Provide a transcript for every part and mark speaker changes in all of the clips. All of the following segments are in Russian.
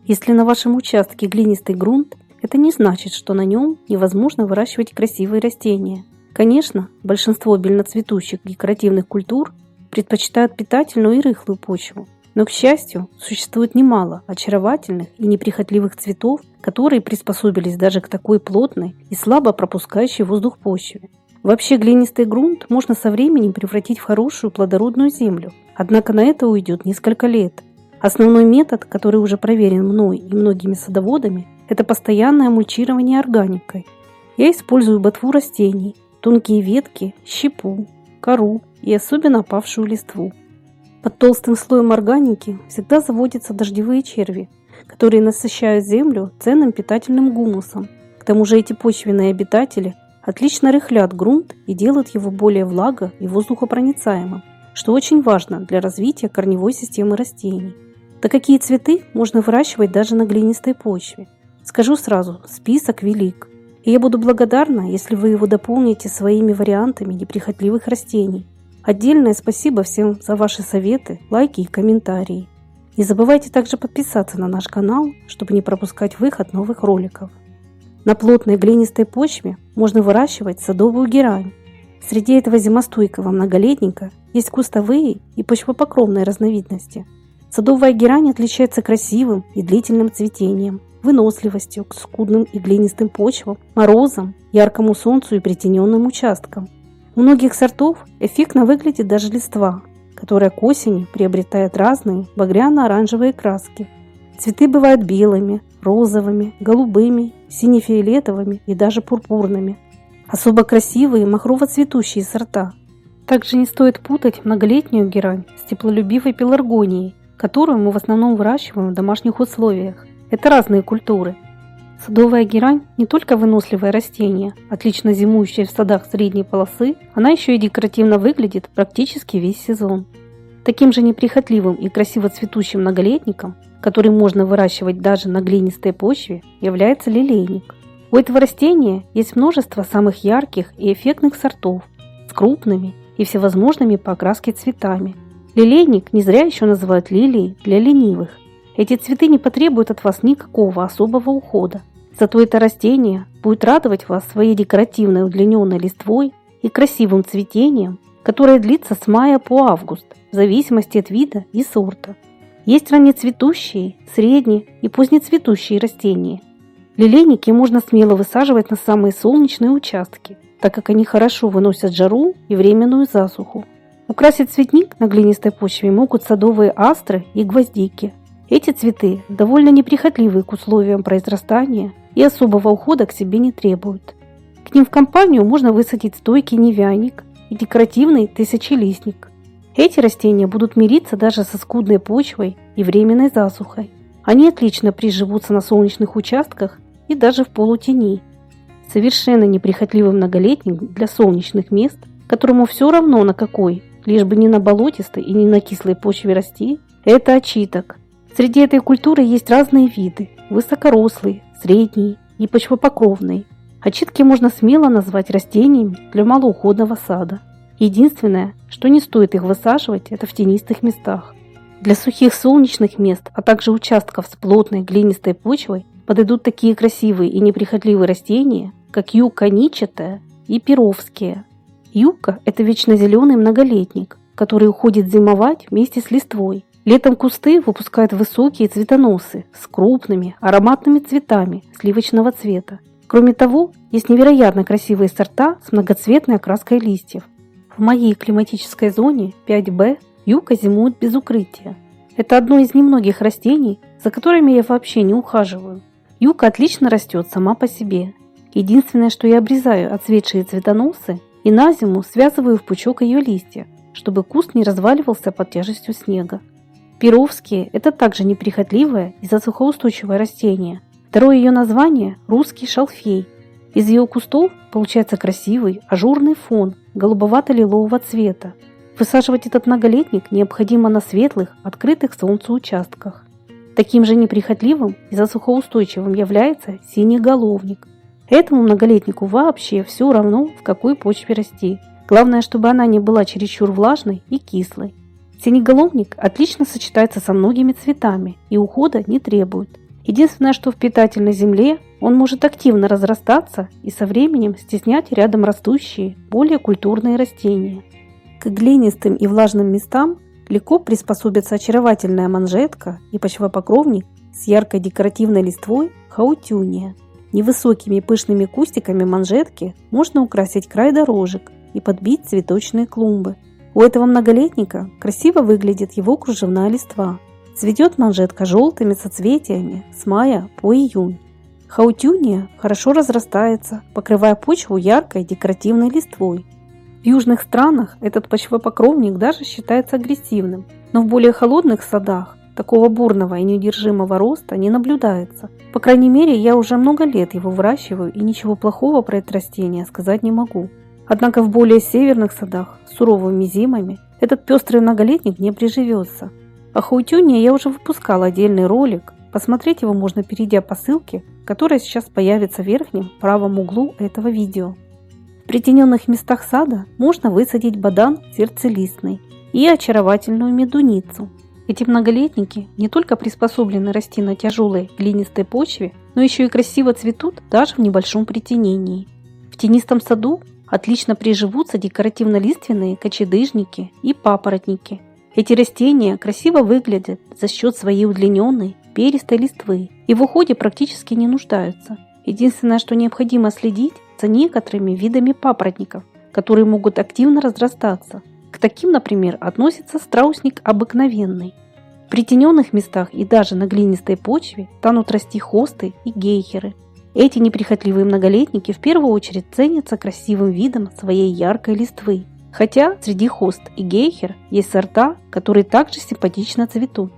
Speaker 1: Если на вашем участке глинистый грунт, это не значит, что на нем невозможно выращивать красивые растения. Конечно, большинство буйноцветущих декоративных культур предпочитают питательную и рыхлую почву. Но, к счастью, существует немало очаровательных и неприхотливых цветов, которые приспособились даже к такой плотной и слабо пропускающей воздух почве. Вообще глинистый грунт можно со временем превратить в хорошую плодородную землю, однако на это уйдет несколько лет. Основной метод, который уже проверен мной и многими садоводами, это постоянное мульчирование органикой. Я использую ботву растений, тонкие ветки, щепу, кору и особенно опавшую листву. Под толстым слоем органики всегда заводятся дождевые черви, которые насыщают землю ценным питательным гумусом. К тому же эти почвенные обитатели отлично рыхлят грунт и делают его более влого- и воздухопроницаемым, что очень важно для развития корневой системы растений. Да какие цветы можно выращивать даже на глинистой почве? Скажу сразу, список велик. И я буду благодарна, если вы его дополните своими вариантами неприхотливых растений. Отдельное спасибо всем за ваши советы, лайки и комментарии. Не забывайте также подписаться на наш канал, чтобы не пропускать выход новых роликов. На плотной глинистой почве можно выращивать садовую герань. Среди этого зимостойкого многолетника есть кустовые и почвопокровные разновидности. Садовая герань отличается красивым и длительным цветением, выносливостью к скудным и глинистым почвам, морозам, яркому солнцу и притененным участкам. У многих сортов эффектно выглядит даже листва, которая к осени приобретает разные багряно-оранжевые краски. Цветы бывают белыми, розовыми, голубыми, сине-фиолетовыми и даже пурпурными. Особо красивые махрово-цветущие сорта. Также не стоит путать многолетнюю герань с теплолюбивой пеларгонией, которую мы в основном выращиваем в домашних условиях. Это разные культуры. Садовая герань не только выносливое растение, отлично зимующее в садах средней полосы, она еще и декоративно выглядит практически весь сезон. Таким же неприхотливым и красиво цветущим многолетником, который можно выращивать даже на глинистой почве, является лилейник. У этого растения есть множество самых ярких и эффектных сортов с крупными и всевозможными по окраске цветами. Лилейник не зря еще называют лилией для ленивых. Эти цветы не потребуют от вас никакого особого ухода. Зато это растение будет радовать вас своей декоративной удлиненной листвой и красивым цветением, которое длится с мая по август, в зависимости от вида и сорта. Есть раннецветущие, средне- и позднецветущие растения. Лилейники можно смело высаживать на самые солнечные участки, так как они хорошо выносят жару и временную засуху. Украсить цветник на глинистой почве могут садовые астры и гвоздики. Эти цветы довольно неприхотливы к условиям произрастания и особого ухода к себе не требуют. К ним в компанию можно высадить стойкий невяник и декоративный тысячелистник. Эти растения будут мириться даже со скудной почвой и временной засухой. Они отлично приживутся на солнечных участках и даже в полутени. Совершенно неприхотливый многолетник для солнечных мест, которому все равно на какой, лишь бы не на болотистой и не на кислой почве расти, это очиток. Среди этой культуры есть разные виды – высокорослые, средние и почвопокровные. Очитки можно смело назвать растениями для малоуходного сада. Единственное, что не стоит их высаживать, это в тенистых местах. Для сухих солнечных мест, а также участков с плотной глинистой почвой подойдут такие красивые и неприхотливые растения, как юкка ничатая и перовские. Юкка – это вечно зеленый многолетник, который уходит зимовать вместе с листвой. Летом кусты выпускают высокие цветоносы с крупными ароматными цветами сливочного цвета. Кроме того, есть невероятно красивые сорта с многоцветной окраской листьев. В моей климатической зоне 5Б юкка зимует без укрытия. Это одно из немногих растений, за которыми я вообще не ухаживаю. Юкка отлично растет сама по себе. Единственное, что я обрезаю отцветшие цветоносы и на зиму связываю в пучок ее листья, чтобы куст не разваливался под тяжестью снега. Перовские – это также неприхотливое и засухоустойчивое растение. Второе ее название – русский шалфей. Из ее кустов получается красивый ажурный фон голубовато-лилового цвета. Высаживать этот многолетник необходимо на светлых, открытых солнцу участках. Таким же неприхотливым и засухоустойчивым является синеголовник. Этому многолетнику вообще все равно, в какой почве расти. Главное, чтобы она не была чересчур влажной и кислой. Синеголовник отлично сочетается со многими цветами и ухода не требует. Единственное, что в питательной земле он может активно разрастаться и со временем стеснять рядом растущие, более культурные растения. К глинистым и влажным местам легко приспособятся очаровательная манжетка и почвопокровник с яркой декоративной листвой хаутюния. Невысокими пышными кустиками манжетки можно украсить край дорожек и подбить цветочные клумбы. У этого многолетника красиво выглядит его кружевная листва. Цветет манжетка желтыми соцветиями с мая по июнь. Хаутюния хорошо разрастается, покрывая почву яркой декоративной листвой. В южных странах этот почвопокровник даже считается агрессивным, но в более холодных садах такого бурного и неудержимого роста не наблюдается. По крайней мере, я уже много лет его выращиваю и ничего плохого про это растение сказать не могу. Однако в более северных садах с суровыми зимами этот пестрый многолетник не приживется. О хаутюнии я уже выпускала отдельный ролик, посмотреть его можно, перейдя по ссылке, которая сейчас появится в верхнем правом углу этого видео. В притененных местах сада можно высадить бадан сердцелистный и очаровательную медуницу. Эти многолетники не только приспособлены расти на тяжелой глинистой почве, но еще и красиво цветут даже в небольшом притенении. В тенистом саду отлично приживутся декоративно-лиственные кочедыжники и папоротники. Эти растения красиво выглядят за счет своей удлиненной, перистой листвы и в уходе практически не нуждаются. Единственное, что необходимо следить за некоторыми видами папоротников, которые могут активно разрастаться. К таким, например, относится страусник обыкновенный. В притененных местах и даже на глинистой почве станут расти хосты и гейхеры. Эти неприхотливые многолетники в первую очередь ценятся красивым видом своей яркой листвы. Хотя среди хост и гейхер есть сорта, которые также симпатично цветут.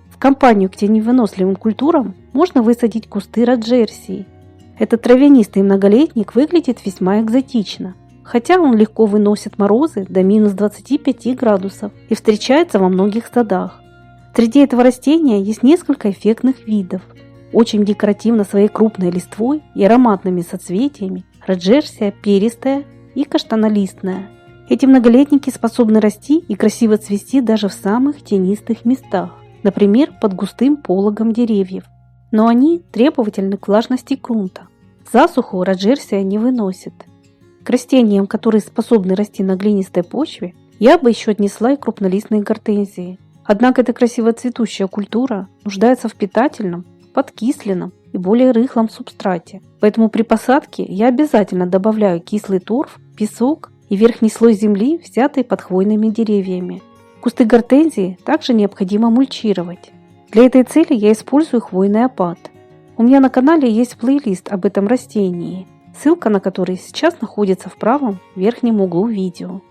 Speaker 1: В компанию к теневыносливым культурам можно высадить кусты раджерсии. Этот травянистый многолетник выглядит весьма экзотично, хотя он легко выносит морозы до минус 25 градусов и встречается во многих садах. Среди этого растения есть несколько эффектных видов. Очень декоративно своей крупной листвой и ароматными соцветиями раджерсия перистая и каштанолистная. Эти многолетники способны расти и красиво цвести даже в самых тенистых местах, например, под густым пологом деревьев. Но они требовательны к влажности грунта. Засуху раджерсия не выносит. К растениям, которые способны расти на глинистой почве, я бы еще отнесла и крупнолистные гортензии. Однако эта красиво цветущая культура нуждается в питательном, подкисленном и более рыхлом субстрате. Поэтому при посадке я обязательно добавляю кислый торф, песок и верхний слой земли, взятый под хвойными деревьями. Кусты гортензии также необходимо мульчировать. Для этой цели я использую хвойный опад. У меня на канале есть плейлист об этом растении, ссылка на который сейчас находится в правом верхнем углу видео.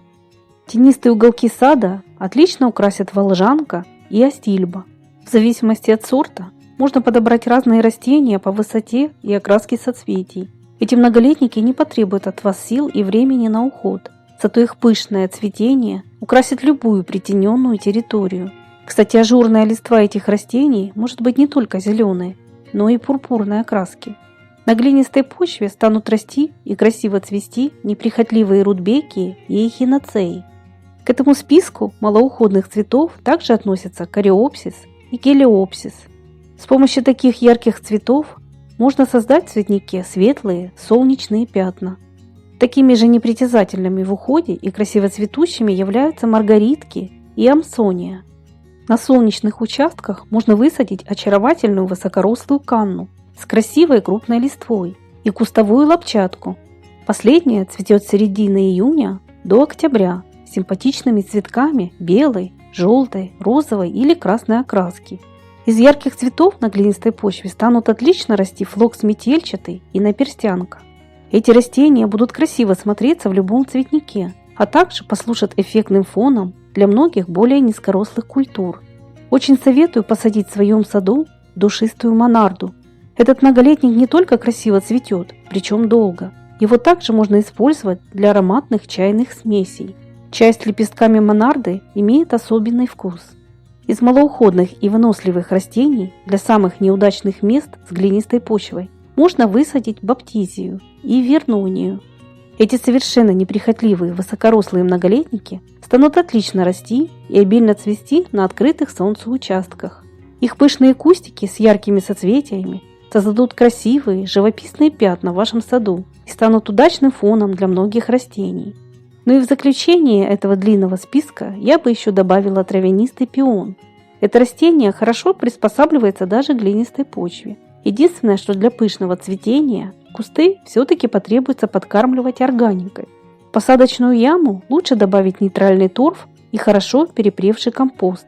Speaker 1: Тенистые уголки сада отлично украсят волжанка и астильба. В зависимости от сорта можно подобрать разные растения по высоте и окраске соцветий. Эти многолетники не потребуют от вас сил и времени на уход, зато их пышное цветение украсит любую притененную территорию. Кстати, ажурная листва этих растений может быть не только зеленой, но и пурпурной окраски. На глинистой почве станут расти и красиво цвести неприхотливые рудбекии и эхиноцеи. К этому списку малоуходных цветов также относятся кореопсис и гелиопсис. С помощью таких ярких цветов можно создать в цветнике светлые солнечные пятна. Такими же непритязательными в уходе и красиво цветущими являются маргаритки и амсония. На солнечных участках можно высадить очаровательную высокорослую канну с красивой крупной листвой и кустовую лапчатку. Последняя цветет с середины июня до октября с симпатичными цветками белой, желтой, розовой или красной окраски. Из ярких цветов на глинистой почве станут отлично расти флокс метельчатый и наперстянка. Эти растения будут красиво смотреться в любом цветнике, а также послужат эффектным фоном для многих более низкорослых культур. Очень советую посадить в своем саду душистую монарду. Этот многолетник не только красиво цветет, причем долго. Его также можно использовать для ароматных чайных смесей. Чай с лепестками монарды имеет особенный вкус. Из малоуходных и выносливых растений для самых неудачных мест с глинистой почвой можно высадить баптизию и вернонию. Эти совершенно неприхотливые высокорослые многолетники станут отлично расти и обильно цвести на открытых солнцу участках. Их пышные кустики с яркими соцветиями создадут красивые, живописные пятна в вашем саду и станут удачным фоном для многих растений. Ну и в заключение этого длинного списка я бы еще добавила травянистый пион. Это растение хорошо приспосабливается даже к глинистой почве. Единственное, что для пышного цветения кусты все-таки потребуется подкармливать органикой. В посадочную яму лучше добавить нейтральный торф и хорошо перепревший компост.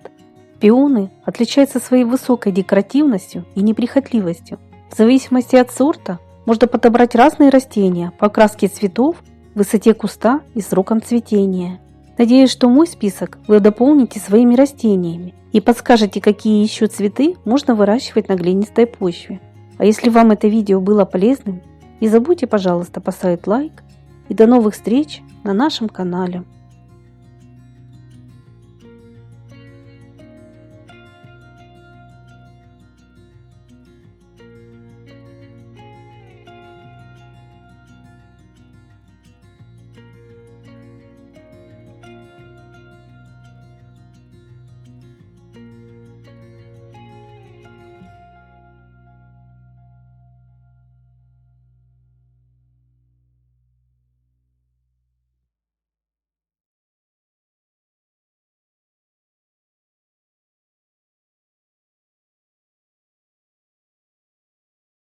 Speaker 1: Пионы отличаются своей высокой декоративностью и неприхотливостью. В зависимости от сорта можно подобрать разные растения по окраске цветов, высоте куста и срокам цветения. Надеюсь, что мой список вы дополните своими растениями и подскажете, какие еще цветы можно выращивать на глинистой почве. А если вам это видео было полезным, не забудьте, пожалуйста, поставить лайк. И до новых встреч на нашем канале.